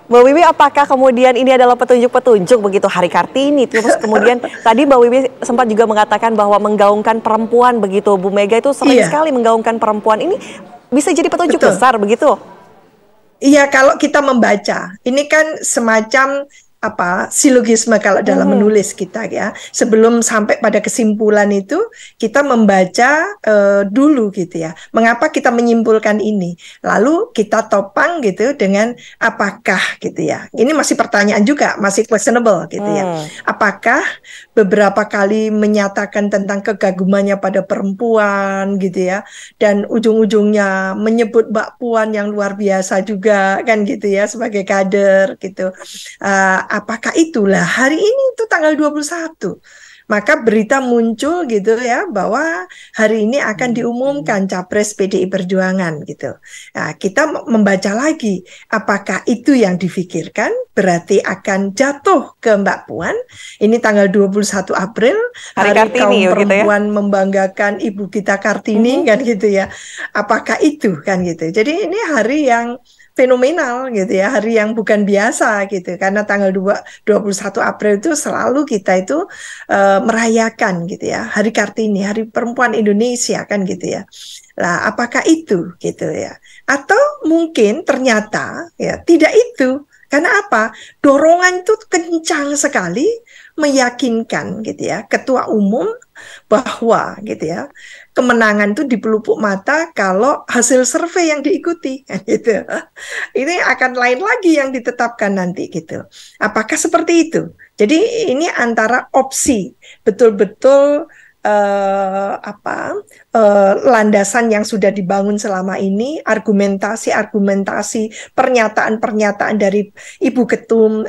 Mbak Wiwi, apakah kemudian ini adalah petunjuk-petunjuk begitu Hari Kartini? Terus kemudian tadi Mbak Wiwi sempat juga mengatakan bahwa menggaungkan perempuan begitu. Bu Mega itu sering Iya, sekali menggaungkan perempuan. Ini bisa jadi petunjuk betul. besar begitu? Iya, kalau kita membaca, ini kan semacam apa silogisme kalau dalam Mhm. menulis kita ya. Sebelum sampai pada kesimpulan itu, kita membaca dulu gitu ya. Mengapa kita menyimpulkan ini? Lalu kita topang gitu dengan apakah gitu ya. Ini masih pertanyaan juga, masih questionable gitu ya. Hmm. Apakah beberapa kali menyatakan tentang kekagumannya pada perempuan gitu ya, dan ujung-ujungnya menyebut Mbak Puan yang luar biasa juga kan gitu ya sebagai kader gitu. Apakah itulah hari ini itu tanggal 21, maka berita muncul gitu ya bahwa hari ini akan diumumkan capres PDI Perjuangan gitu. Nah, kita membaca lagi apakah itu yang difikirkan berarti akan jatuh ke Mbak Puan. Ini tanggal 21 April, Hari hari Kartini kaum gitu ya? perempuan membanggakan Ibu kita Kartini Mhm. kan gitu ya. Apakah itu kan gitu. Jadi ini hari yang fenomenal gitu ya, hari yang bukan biasa gitu, karena tanggal 21 April itu selalu kita itu merayakan gitu ya, Hari Kartini, Hari Perempuan Indonesia kan gitu ya. Lah, apakah itu gitu ya? Atau mungkin ternyata ya tidak itu. Karena apa? Dorongan itu kencang sekali meyakinkan gitu ya, ketua umum bahwa gitu ya, kemenangan itu dipelupuk mata kalau hasil survei yang diikuti kan gitu. Ini akan lain lagi yang ditetapkan nanti gitu. Apakah seperti itu? Jadi ini antara opsi betul-betul landasan yang sudah dibangun selama ini, argumentasi-argumentasi, pernyataan-pernyataan dari Ibu Ketum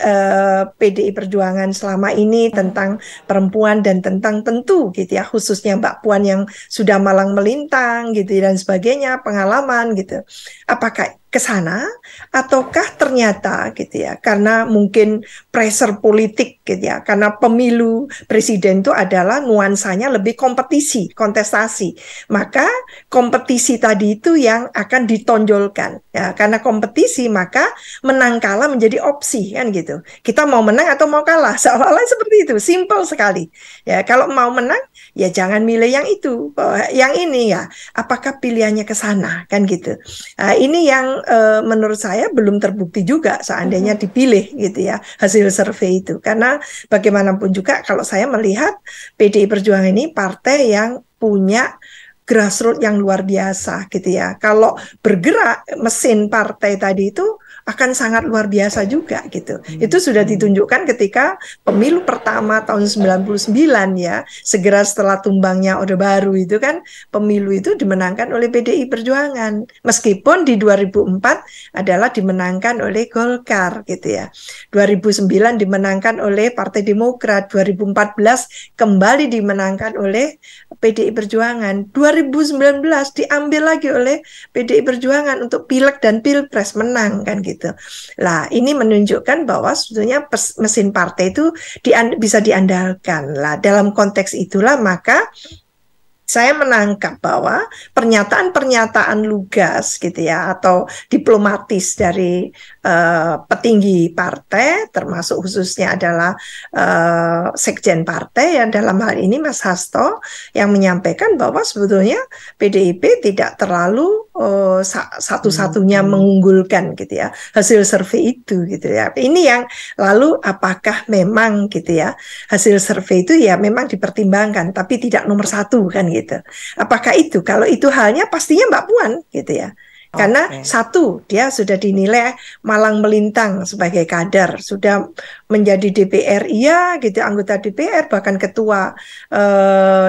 PDI Perjuangan selama ini tentang perempuan dan tentang tentu gitu ya, khususnya Mbak Puan yang sudah malang melintang gitu dan sebagainya, pengalaman gitu. Apakah ke sana ataukah ternyata gitu ya, karena mungkin pressure politik gitu ya, karena pemilu presiden itu adalah nuansanya lebih kompetisi, kontestasi, maka kompetisi tadi itu yang akan ditonjolkan ya, karena kompetisi maka menang kalah menjadi opsi kan gitu, kita mau menang atau mau kalah, seolah-olah seperti itu, simple sekali ya. Kalau mau menang ya jangan milih yang itu, yang ini ya, apakah pilihannya ke sana kan gitu. Nah, ini yang menurut saya belum terbukti juga seandainya dipilih gitu ya hasil survei itu, karena bagaimanapun juga kalau saya melihat PDI Perjuangan ini partai yang punya grassroots yang luar biasa gitu ya. Kalau bergerak mesin partai tadi itu akan sangat luar biasa juga gitu. Itu sudah ditunjukkan ketika pemilu pertama tahun 99 ya, segera setelah tumbangnya Orde Baru itu kan, pemilu itu dimenangkan oleh PDI Perjuangan. Meskipun di 2004 adalah dimenangkan oleh Golkar gitu ya. 2009 dimenangkan oleh Partai Demokrat, 2014 kembali dimenangkan oleh PDI Perjuangan, 2019 diambil lagi oleh PDI Perjuangan untuk pileg dan pilpres, menang kan gitu. Lah, ini menunjukkan bahwa sebetulnya mesin partai itu bisa diandalkan. Lah, dalam konteks itulah maka saya menangkap bahwa pernyataan-pernyataan lugas gitu ya atau diplomatis dari petinggi partai, termasuk khususnya adalah sekjen partai yang dalam hal ini Mas Hasto, yang menyampaikan bahwa sebetulnya PDIP tidak terlalu satu-satunya mengunggulkan gitu ya hasil survei itu gitu ya. Ini yang lalu apakah memang gitu ya hasil survei itu ya memang dipertimbangkan tapi tidak nomor satu kan gitu. Apakah itu? Kalau itu halnya pastinya Mbak Puan gitu ya. Karena satu, dia sudah dinilai malang melintang sebagai kader, sudah menjadi DPR iya gitu, anggota DPR, bahkan ketua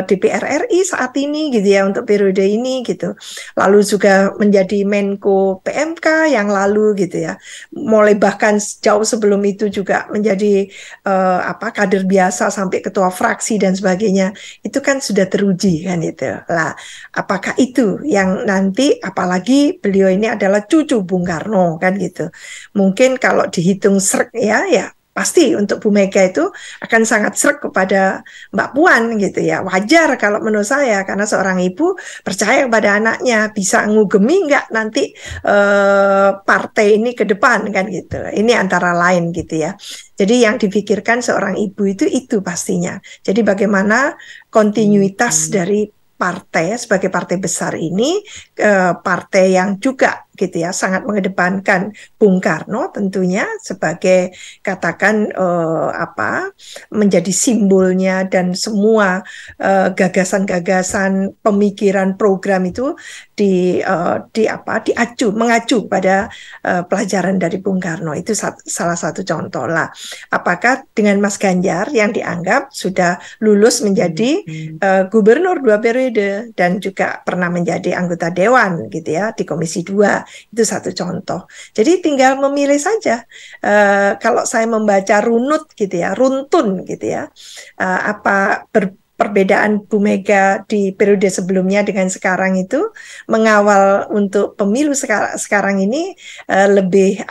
DPR RI saat ini gitu ya, untuk periode ini gitu. Lalu juga menjadi Menko PMK yang lalu gitu ya. Mulai bahkan jauh sebelum itu juga menjadi kader biasa sampai ketua fraksi dan sebagainya. Itu kan sudah teruji kan itu. Lah, apakah itu yang nanti, apalagi beliau ini adalah cucu Bung Karno kan gitu. Mungkin kalau dihitung srek ya pasti untuk Bu Mega itu akan sangat sreg kepada Mbak Puan gitu ya. Wajar kalau menurut saya, karena seorang ibu percaya kepada anaknya, bisa ngugemi nggak nanti partai ini ke depan kan gitu. Ini antara lain gitu ya. Jadi yang dipikirkan seorang ibu itu pastinya. Jadi bagaimana kontinuitas dari partai sebagai partai besar ini, partai yang juga gitu ya sangat mengedepankan Bung Karno tentunya sebagai katakan menjadi simbolnya, dan semua gagasan-gagasan pemikiran program itu mengacu pada pelajaran dari Bung Karno. Itu salah satu contoh lah. Apakah dengan Mas Ganjar yang dianggap sudah lulus menjadi gubernur 2 periode dan juga pernah menjadi anggota dewan gitu ya di Komisi 2, itu satu contoh. Jadi tinggal memilih saja. Kalau saya membaca runut gitu ya, runtun gitu ya, perbedaan Bu Mega di periode sebelumnya dengan sekarang itu, mengawal untuk pemilu sekarang ini lebih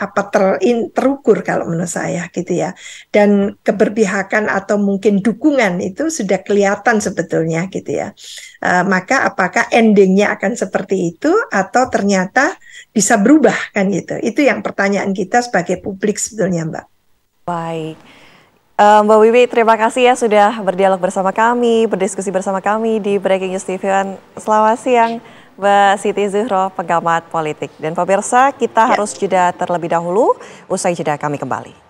terukur kalau menurut saya gitu ya. Dan keberpihakan atau mungkin dukungan itu sudah kelihatan sebetulnya gitu ya. Maka apakah endingnya akan seperti itu atau ternyata bisa berubah kan gitu. Itu yang pertanyaan kita sebagai publik sebetulnya, Mbak. Baik. Mbak Wiwi, terima kasih ya sudah berdialog bersama kami, berdiskusi bersama kami di Breaking News TV One. Selamat siang, Mbak Siti Zuhro, pengamat politik. Dan pemirsa, kita harus jeda terlebih dahulu, usai jeda kami kembali.